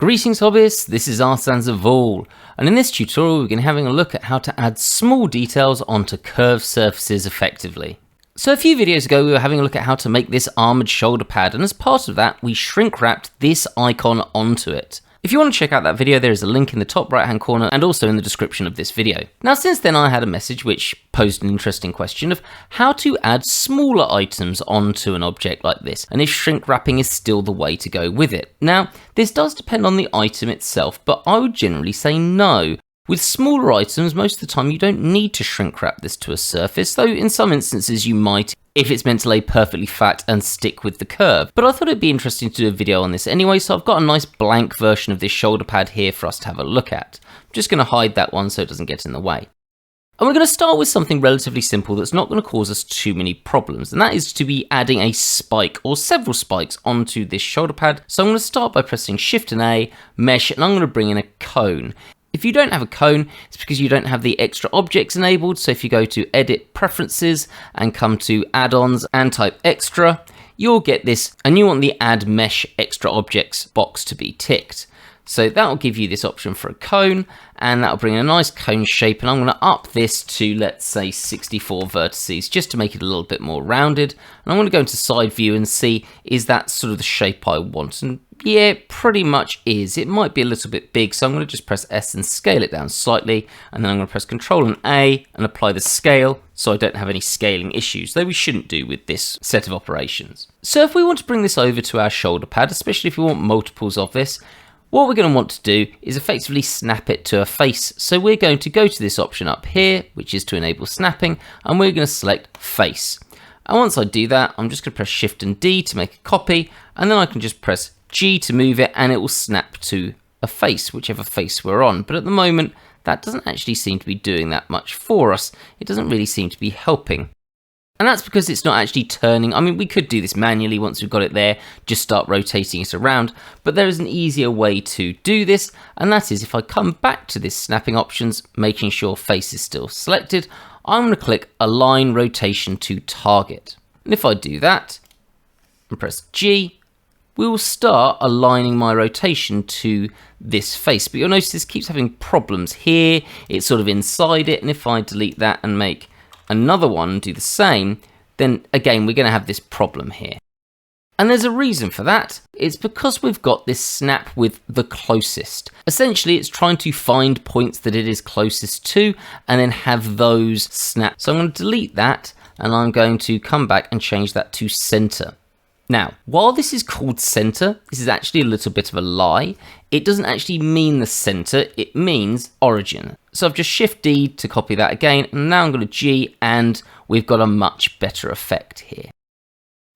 Greetings hobbyists, this is Arslan Zavul, and in this tutorial we're going to be having a look at how to add small details onto curved surfaces effectively. So a few videos ago we were having a look at how to make this armoured shoulder pad, and as part of that we shrink wrapped this icon onto it. If you want to check out that video, there is a link in the top right hand corner and also in the description of this video. Now since then I had a message which posed an interesting question of how to add smaller items onto an object like this, and if shrink wrapping is still the way to go with it. Now this does depend on the item itself, but I would generally say no. With smaller items, most of the time you don't need to shrink wrap this to a surface, though in some instances you might if it's meant to lay perfectly flat and stick with the curve. But I thought it'd be interesting to do a video on this anyway, so I've got a nice blank version of this shoulder pad here for us to have a look at. I'm just going to hide that one so it doesn't get in the way. And we're going to start with something relatively simple that's not going to cause us too many problems, and that is to be adding a spike or several spikes onto this shoulder pad. So I'm going to start by pressing Shift and A, Mesh, and I'm going to bring in a cone. If you don't have a cone, it's because you don't have the extra objects enabled. So if you go to Edit Preferences and come to Add-ons and type Extra, you'll get this, and you want the Add Mesh Extra Objects box to be ticked. So that'll give you this option for a cone, and that'll bring a nice cone shape, and I'm going to up this to, let's say, 64 vertices just to make it a little bit more rounded. And I'm going to go into side view and see, is that sort of the shape I want? And yeah, it pretty much is. It might be a little bit big, so I'm going to just press S and scale it down slightly, and then I'm going to press Control and A and apply the scale so I don't have any scaling issues, though we shouldn't do with this set of operations. So if we want to bring this over to our shoulder pad, especially if we want multiples of this, what we're going to want to do is effectively snap it to a face. So we're going to go to this option up here, which is to enable snapping, and we're going to select face. And once I do that, I'm just going to press Shift and D to make a copy, and then I can just press G to move it, and it will snap to a face, whichever face we're on. But at the moment, that doesn't actually seem to be doing that much for us. It doesn't really seem to be helping. And that's because it's not actually turning. I mean, we could do this manually once we've got it there, just start rotating it around, but there is an easier way to do this, and that is if I come back to this snapping options, making sure face is still selected, I'm going to click Align Rotation to Target. And if I do that and press G, we will start aligning my rotation to this face. But you'll notice this keeps having problems here. It's sort of inside it, and if I delete that and make another one and do the same, then again we're going to have this problem here. And there's a reason for that. It's because we've got this snap with the closest. Essentially it's trying to find points that it is closest to and then have those snap. So I'm going to delete that, and I'm going to come back and change that to center. Now, while this is called center, this is actually a little bit of a lie. It doesn't actually mean the center, it means origin. So I've just Shift D to copy that again, and now I'm going to G, and we've got a much better effect here.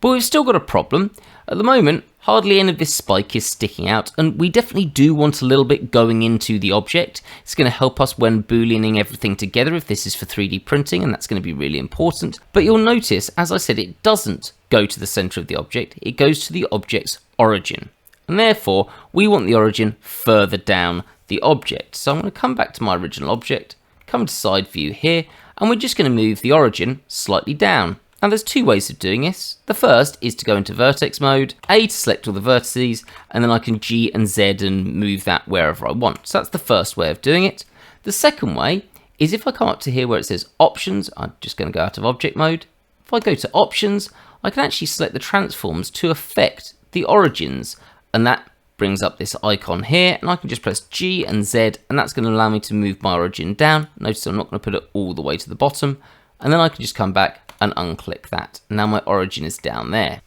But we've still got a problem. At the moment, hardly any of this spike is sticking out, and we definitely do want a little bit going into the object. It's going to help us when booleaning everything together if this is for 3D printing, and that's going to be really important. But you'll notice, as I said, it doesn't go to the center of the object, it goes to the object's origin. And therefore, we want the origin further down the object. So I'm going to come back to my original object, come to side view here, and we're just going to move the origin slightly down. Now there's two ways of doing this. The first is to go into vertex mode, A to select all the vertices, and then I can G and Z and move that wherever I want. So that's the first way of doing it. The second way is if I come up to here where it says options, I'm just going to go out of object mode. If I go to options, I can actually select the transforms to affect the origins, and that brings up this icon here, and I can just press G and Z, and that's going to allow me to move my origin down. Notice I'm not going to put it all the way to the bottom, and then I can just come back and unclick that. Now my origin is down there.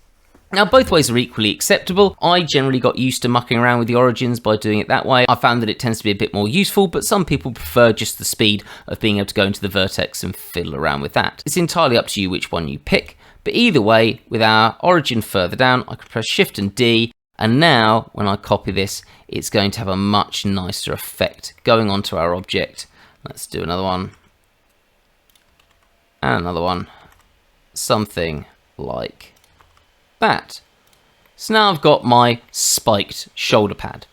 Now both ways are equally acceptable. I generally got used to mucking around with the origins by doing it that way. I found that it tends to be a bit more useful, but some people prefer just the speed of being able to go into the vertex and fiddle around with that. It's entirely up to you which one you pick, but either way, with our origin further down, I can press Shift and D, and now when I copy this, it's going to have a much nicer effect going onto our object. Let's do another one, and another one. Something like that. So now I've got my spiked shoulder pad.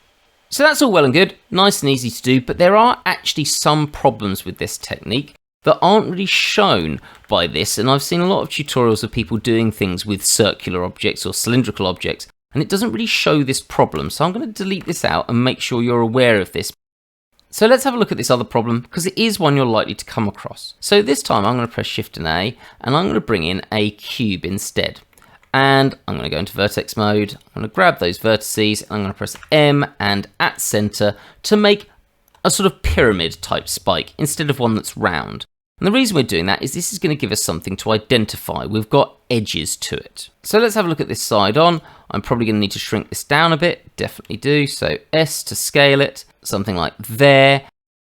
So that's all well and good, nice and easy to do, but there are actually some problems with this technique that aren't really shown by this, and I've seen a lot of tutorials of people doing things with circular objects or cylindrical objects, and it doesn't really show this problem. So I'm going to delete this out and make sure you're aware of this. So let's have a look at this other problem, because it is one you're likely to come across. So this time I'm going to press Shift and A, and I'm going to bring in a cube instead. And I'm going to go into vertex mode. I'm going to grab those vertices, and I'm going to press M and at center to make a sort of pyramid type spike instead of one that's round. And the reason we're doing that is this is going to give us something to identify. We've got edges to it. So let's have a look at this side on. I'm probably going to need to shrink this down a bit. Definitely do. So S to scale it, something like there.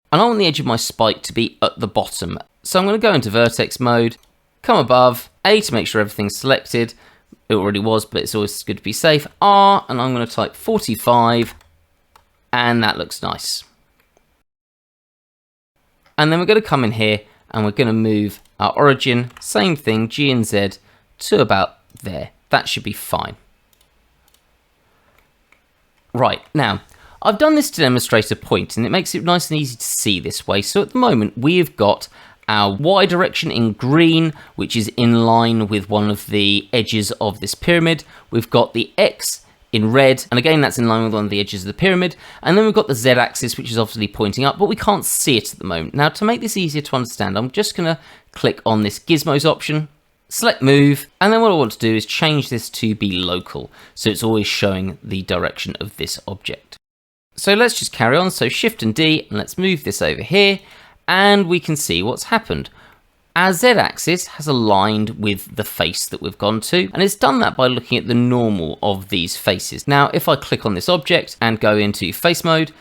And I want the edge of my spike to be at the bottom. So I'm going to go into vertex mode, come above, A to make sure everything's selected. It already was, but it's always good to be safe. R, and I'm going to type 45, and that looks nice. And then we're going to come in here, and we're going to move our origin, same thing, G and Z, to about there. That should be fine. Right, now, I've done this to demonstrate a point, and it makes it nice and easy to see this way. So at the moment, we've got our Y direction in green, which is in line with one of the edges of this pyramid. We've got the X in red, and again, that's in line with one of the edges of the pyramid. And then we've got the Z axis, which is obviously pointing up, but we can't see it at the moment. Now, to make this easier to understand, I'm just gonna click on this gizmos option, select move, and then what I want to do is change this to be local, so it's always showing the direction of this object. So let's just carry on, so Shift and D, and let's move this over here, and we can see what's happened. Our Z-axis has aligned with the face that we've gone to, and it's done that by looking at the normal of these faces. Now, if I click on this object and go into face mode,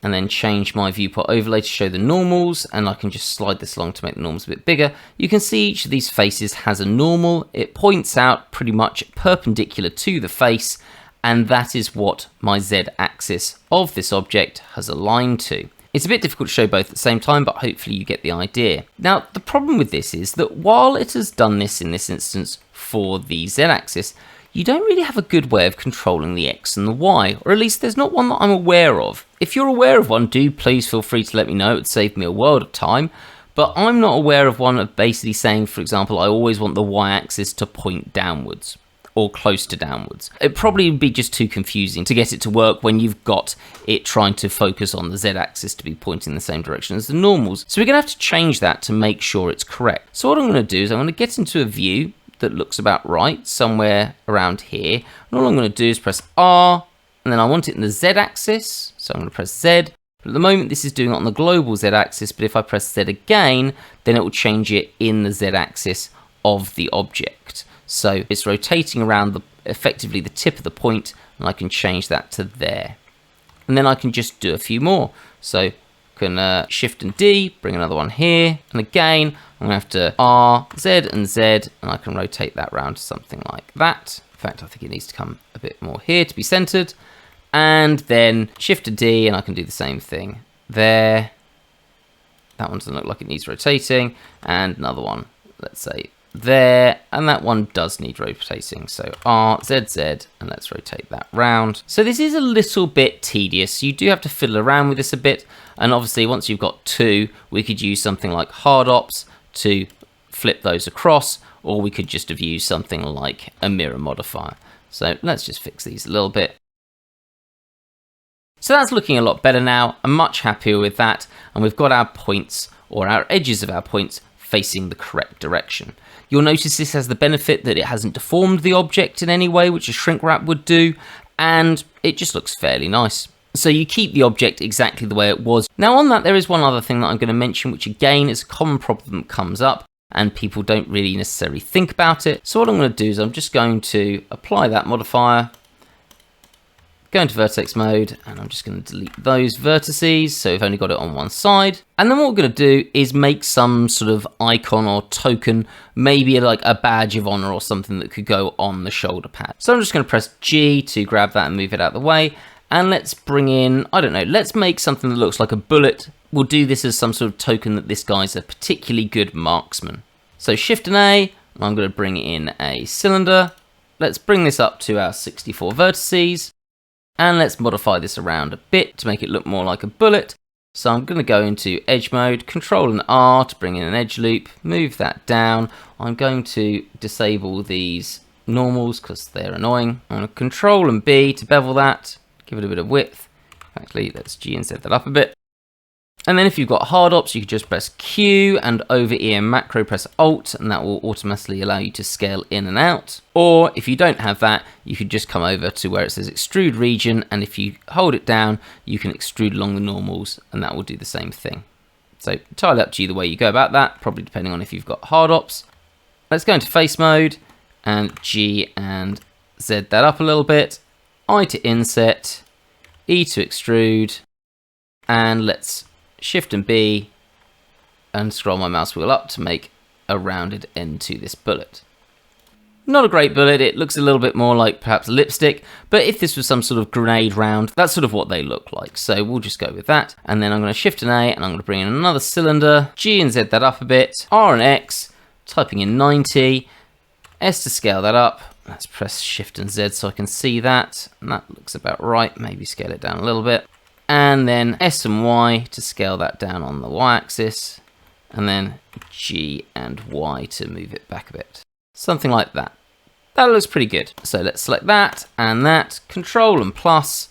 and then change my viewport overlay to show the normals, and I can just slide this along to make the normals a bit bigger, you can see each of these faces has a normal. It points out pretty much perpendicular to the face, and that is what my Z-axis of this object has aligned to. It's a bit difficult to show both at the same time, but hopefully you get the idea. Now, the problem with this is that while it has done this in this instance for the Z-axis, you don't really have a good way of controlling the X and the Y, or at least there's not one that I'm aware of. If you're aware of one, do please feel free to let me know. It would save me a world of time. But I'm not aware of one of basically saying, for example, I always want the Y-axis to point downwards, or close to downwards. It'd probably be just too confusing to get it to work when you've got it trying to focus on the Z-axis to be pointing in the same direction as the normals. So we're gonna have to change that to make sure it's correct. So what I'm gonna do is I'm gonna get into a view that looks about right, somewhere around here. And all I'm gonna do is press R, and then I want it in the Z-axis, so I'm gonna press Z. But at the moment this is doing it on the global Z-axis, but if I press Z again, then it will change it in the Z-axis of the object. So it's rotating around effectively the tip of the point, and I can change that to there. And then I can just do a few more. So I can Shift and D, bring another one here. And again, I'm gonna have to R, Z and Z, and I can rotate that round to something like that. In fact, I think it needs to come a bit more here to be centered. And then Shift and D, and I can do the same thing there. That one doesn't look like it needs rotating. And another one, let's say there, and that one does need rotating, so R, Z, Z, and let's rotate that round. So this is a little bit tedious. You do have to fiddle around with this a bit, and obviously once you've got two, we could use something like hard ops to flip those across, or we could just have used something like a mirror modifier. So let's just fix these a little bit. So that's looking a lot better now. I'm much happier with that, and we've got our points, or our edges of our points, facing the correct direction. You'll notice this has the benefit that it hasn't deformed the object in any way, which a shrink wrap would do, and it just looks fairly nice. So you keep the object exactly the way it was. Now on that, there is one other thing that I'm going to mention, which again is a common problem that comes up, and people don't really necessarily think about it. So what I'm going to do is I'm just going to apply that modifier, go into vertex mode, and I'm just going to delete those vertices, so we've only got it on one side. And then what we're going to do is make some sort of icon or token, maybe like a badge of honor or something that could go on the shoulder pad. So I'm just going to press G to grab that and move it out of the way. And let's bring in, I don't know, let's make something that looks like a bullet. We'll do this as some sort of token that this guy's a particularly good marksman. So Shift and A, and I'm going to bring in a cylinder. Let's bring this up to our 64 vertices. And let's modify this around a bit to make it look more like a bullet. So I'm going to go into edge mode, Control and R to bring in an edge loop, move that down. I'm going to disable these normals because they're annoying. I'm going to Control and B to bevel that, give it a bit of width. Actually, let's G and Z that up a bit. And then if you've got hard ops, you can just press Q and over EM macro press Alt, and that will automatically allow you to scale in and out. Or if you don't have that, you could just come over to where it says extrude region, and if you hold it down, you can extrude along the normals, and that will do the same thing. So entirely up to you the way you go about that, probably depending on if you've got hard ops. Let's go into face mode and G and Z that up a little bit. I to inset, E to extrude, and let's Shift and B and scroll my mouse wheel up to make a rounded end to this bullet. Not a great bullet, it looks a little bit more like perhaps lipstick, but if this was some sort of grenade round, that's sort of what they look like. So we'll just go with that. And then I'm going to Shift and A and I'm going to bring in another cylinder, G and Z that up a bit, R and X, typing in 90, S to scale that up. Let's press Shift and Z so I can see that. And that looks about right, maybe scale it down a little bit. And then S and Y to scale that down on the Y axis, and then G and Y to move it back a bit. Something like that. That looks pretty good. So let's select that and that, Control and plus,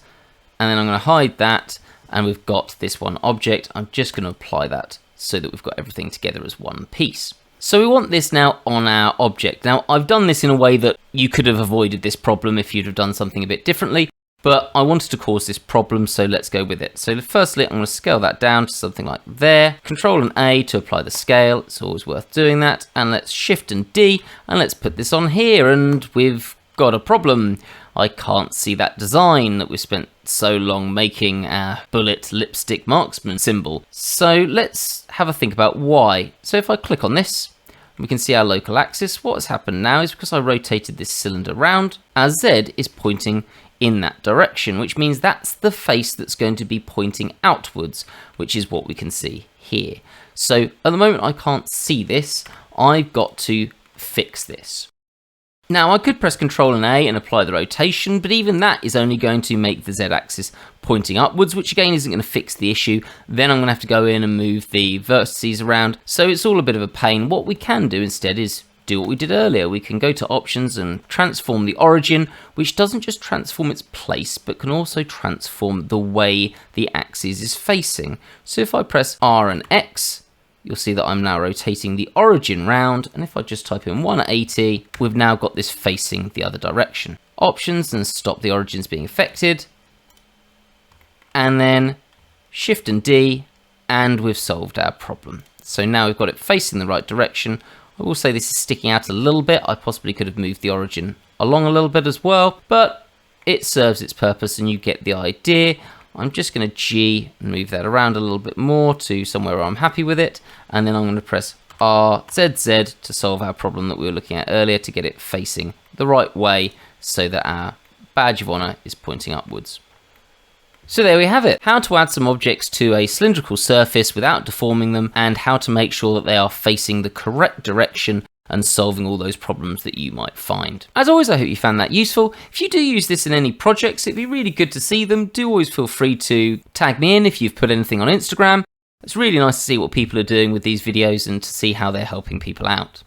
and then I'm going to hide that, and we've got this one object. I'm just going to apply that so that we've got everything together as one piece. So we want this now on our object. Now I've done this in a way that you could have avoided this problem if you'd have done something a bit differently. But I wanted to cause this problem, so let's go with it. So firstly, I'm going to scale that down to something like there. Control and A to apply the scale. It's always worth doing that. And let's Shift and D, and let's put this on here. And we've got a problem. I can't see that design that we spent so long making our bullet lipstick marksman symbol. So let's have a think about why. So if I click on this, we can see our local axis. What has happened now is because I rotated this cylinder round, our Z is pointing in that direction, which means that's the face that's going to be pointing outwards, which is what we can see here. So at the moment I can't see this, I've got to fix this. Now I could press Control and A and apply the rotation, but even that is only going to make the Z axis pointing upwards, which again isn't going to fix the issue. Then I'm going to have to go in and move the vertices around, so it's all a bit of a pain. What we can do instead is do what we did earlier. We can go to options and transform the origin, which doesn't just transform its place, but can also transform the way the axis is facing. So if I press R and X, you'll see that I'm now rotating the origin round, and if I just type in 180, we've now got this facing the other direction. Options and stop the origins being affected, and then Shift and D, and we've solved our problem. So now we've got it facing the right direction. I will say this is sticking out a little bit. I possibly could have moved the origin along a little bit as well, but it serves its purpose and you get the idea. I'm just going to G and move that around a little bit more to somewhere where I'm happy with it, and then I'm going to press RZZ to solve our problem that we were looking at earlier, to get it facing the right way so that our badge of honor is pointing upwards. So there we have it, how to add some objects to a cylindrical surface without deforming them, and how to make sure that they are facing the correct direction and solving all those problems that you might find. As always, I hope you found that useful. If you do use this in any projects, it'd be really good to see them. Do always feel free to tag me in if you've put anything on Instagram. It's really nice to see what people are doing with these videos and to see how they're helping people out.